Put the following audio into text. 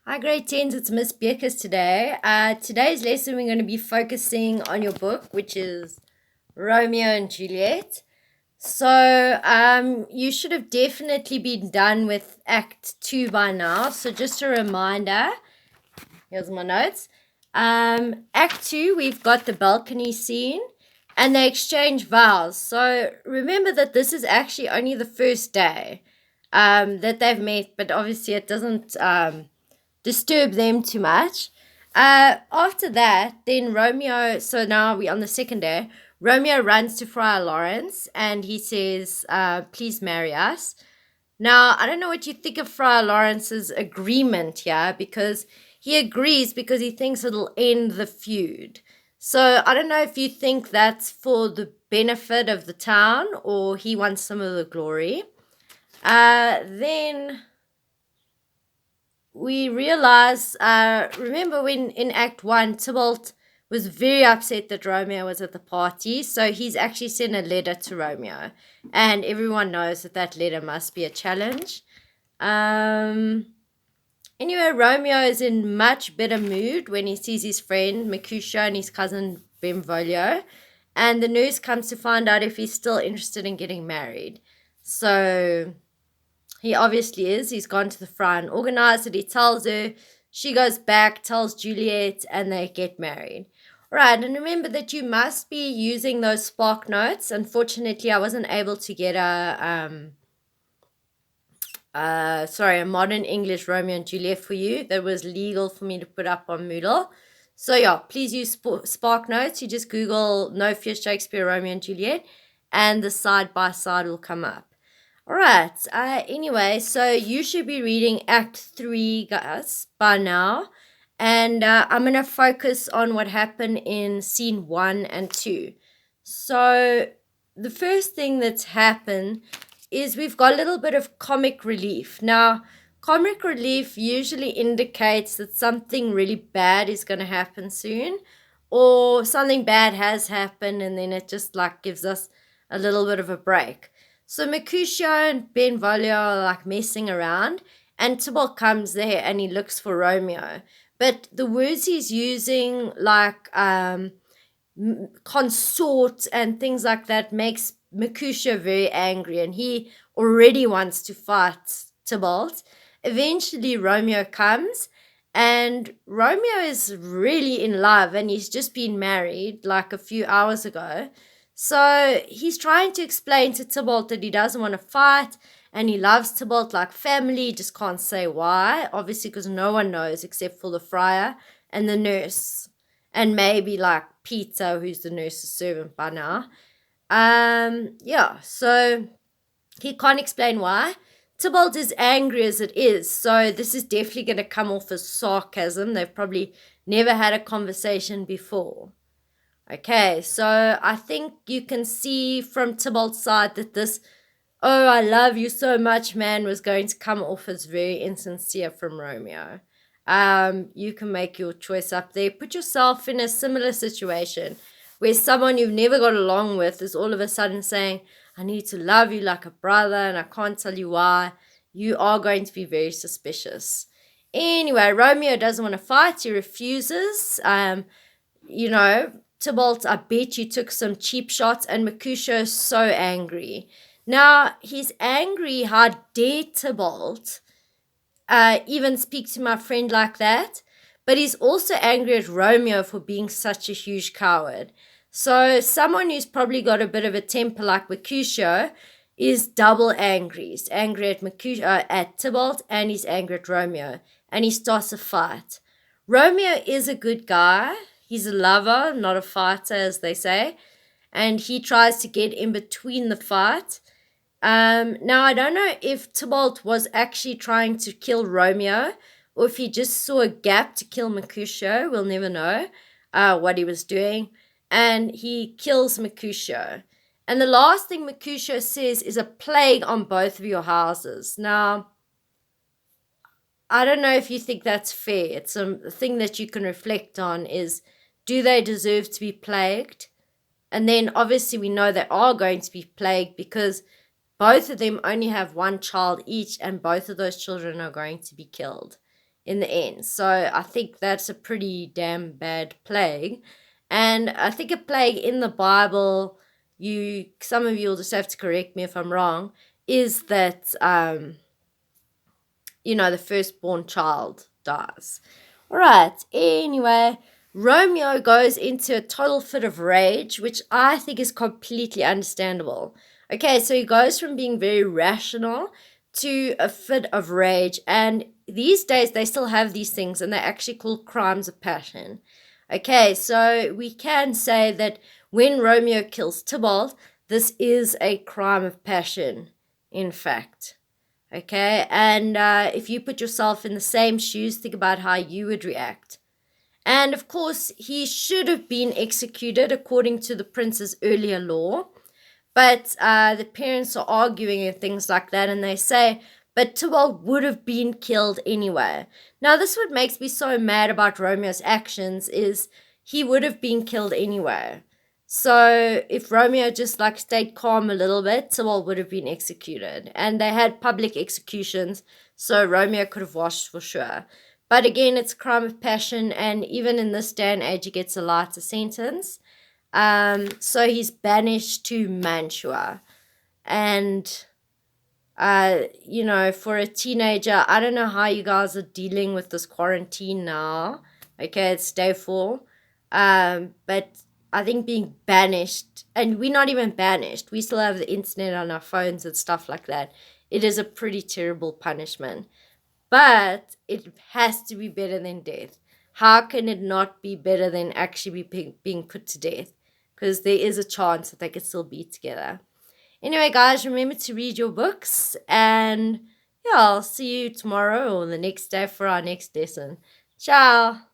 Hi, grade 10s. It's Miss Beckers today. Today's lesson, we're going to be focusing on your book, which is Romeo and Juliet. So, you should have definitely been done with Act 2 by now. So, just a reminder, here's my notes. Act 2, we've got the balcony scene and they exchange vows. So, remember that this is actually only the first day that they've met, but obviously it doesn't disturb them too much. After that, then Romeo, so now we're on the second day, Romeo runs to Friar Lawrence and he says, please marry us. Now, I don't know what you think of Friar Lawrence's agreement here because he agrees because he thinks it'll end the feud. So I don't know if you think that's for the benefit of the town or he wants some of the glory. Then we realize, remember when in Act 1, Tybalt was very upset that Romeo was at the party, so he's actually sent a letter to Romeo, and everyone knows that that letter must be a challenge. Anyway, Romeo is in much better mood when he sees his friend Mercutio and his cousin Benvolio, and the news comes to find out if he's still interested in getting married. So he obviously is. He's gone to the friar and organized it. He tells her. She goes back, tells Juliet, and they get married. All right, and remember that you must be using those spark notes. Unfortunately, I wasn't able to get a modern English Romeo and Juliet for you. That was legal for me to put up on Moodle. So yeah, please use spark notes. You just Google No Fear Shakespeare Romeo and Juliet, and the side by side will come up. All right. Anyway, so you should be reading Act 3, guys, by now. And I'm going to focus on what happened in scene 1 and 2. So the first thing that's happened is we've got a little bit of comic relief. Now, comic relief usually indicates that something really bad is going to happen soon, or something bad has happened, and then it just like gives us a little bit of a break. So Mercutio and Benvolio are like messing around, and Tybalt comes there and he looks for Romeo. But the words he's using, like consort and things like that, makes Mercutio very angry, and he already wants to fight Tybalt. Eventually, Romeo comes, and Romeo is really in love, and he's just been married like a few hours ago. So he's trying to explain to Tybalt that he doesn't want to fight and he loves Tybalt like family, just can't say why. Obviously, because no one knows except for the friar and the nurse, and maybe like Peter, who's the nurse's servant by now. Yeah, so he can't explain why. Tybalt is angry as it is, so this is definitely going to come off as sarcasm. They've probably never had a conversation before. Okay, so I think you can see from Tybalt's side that this, oh, I love you so much, man, was going to come off as very insincere from Romeo. You can make your choice up there. Put yourself in a similar situation where someone you've never got along with is all of a sudden saying, I need to love you like a brother and I can't tell you why. You are going to be very suspicious. Anyway, Romeo doesn't want to fight. He refuses. You know, Tybalt, I bet you took some cheap shots, and Mercutio is so angry. Now, he's angry, how dare Tybalt even speak to my friend like that? But he's also angry at Romeo for being such a huge coward. So someone who's probably got a bit of a temper like Mercutio is double angry. He's angry at at Tybalt, and he's angry at Romeo. And he starts a fight. Romeo is a good guy. He's a lover, not a fighter, as they say. And he tries to get in between the fight. Now, I don't know if Tybalt was actually trying to kill Romeo or if he just saw a gap to kill Mercutio. We'll never know what he was doing. And he kills Mercutio. And the last thing Mercutio says is a plague on both of your houses. Now, I don't know if you think that's fair. It's a thing that you can reflect on is, do they deserve to be plagued? And then obviously we know they are going to be plagued because both of them only have one child each, and both of those children are going to be killed. in the end. So I think that's a pretty damn bad plague. And I think a plague in the Bible, some of you will just have to correct me if I'm wrong, is that the firstborn child dies. All right. Anyway, Romeo goes into a total fit of rage, which I think is completely understandable. Okay, so he goes from being very rational to a fit of rage. And these days, they still have these things, and they're actually called crimes of passion. Okay, so we can say that when Romeo kills Tybalt, this is a crime of passion, in fact. Okay, and if you put yourself in the same shoes, think about how you would react. And of course, he should have been executed according to the prince's earlier law. But the parents are arguing and things like that, and they say, but Tybalt would have been killed anyway. Now, this what makes me so mad about Romeo's actions is he would have been killed anyway. So if Romeo just stayed calm a little bit, Tybalt would have been executed. And they had public executions, so Romeo could have washed for sure. But again, it's a crime of passion, and even in this day and age, he gets a lighter sentence. So he's banished to Mantua. And, for a teenager, I don't know how you guys are dealing with this quarantine now. Okay, it's day 4. But I think being banished, and we're not even banished, we still have the internet on our phones and stuff like that. It is a pretty terrible punishment. But it has to be better than death. How can it not be better than actually being put to death? Because there is a chance that they could still be together. Anyway, guys, remember to read your books. And yeah, I'll see you tomorrow or the next day for our next lesson. Ciao.